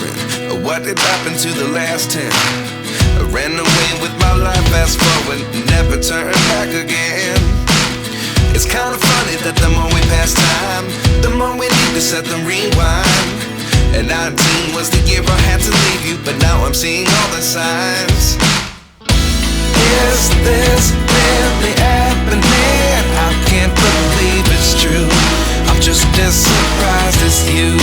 wondering, what did happen to the last 10? I ran away with my life, fast forward, never turn back again. It's kind of funny that the more we pass time, the more we need to set them rewind. And 19 was the year I had to leave you, but now I'm seeing all the signs. Is this really happening? I can't believe it's true. I'm just as surprised as you.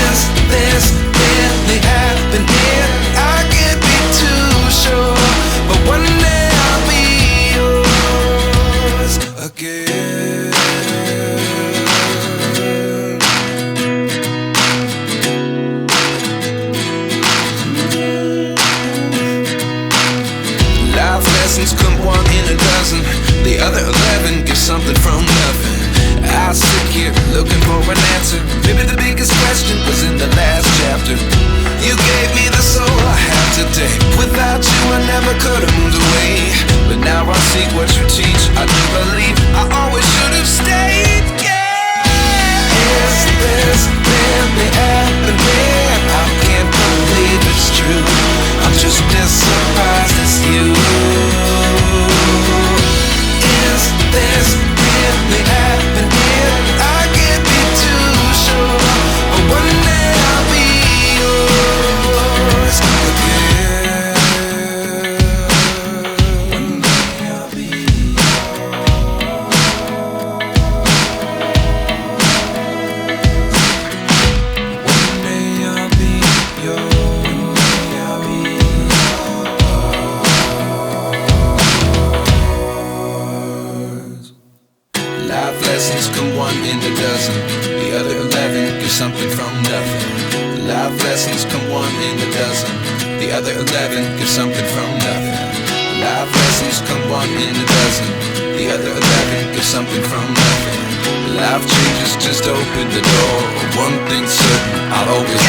Is this really happening? I can't be too sure, but one day I'll be yours again. Life lessons come one in a dozen. The other 11 get something from nothing. I sit here looking for an answer. Maybe the biggest question was in the last chapter. You gave me the soul I have today. Without you I never could have moved away. But now I see what you teach. I do believe I always should have stayed. Yeah. Is this really happening? I can't believe it's true. I'm just as surprised as you. Is this really happening? I can't be too sure, but one day I'll be yours again. One day I'll be yours. One day I'll be yours. One day I'll be yours. Life lessons come one in a dozen. The other 11 give something from nothing. Life lessons come one in a dozen. The other 11 give something from nothing. Life lessons come one in a dozen. The other 11 give something from nothing. Life changes just open the door. One thing's certain, I'll always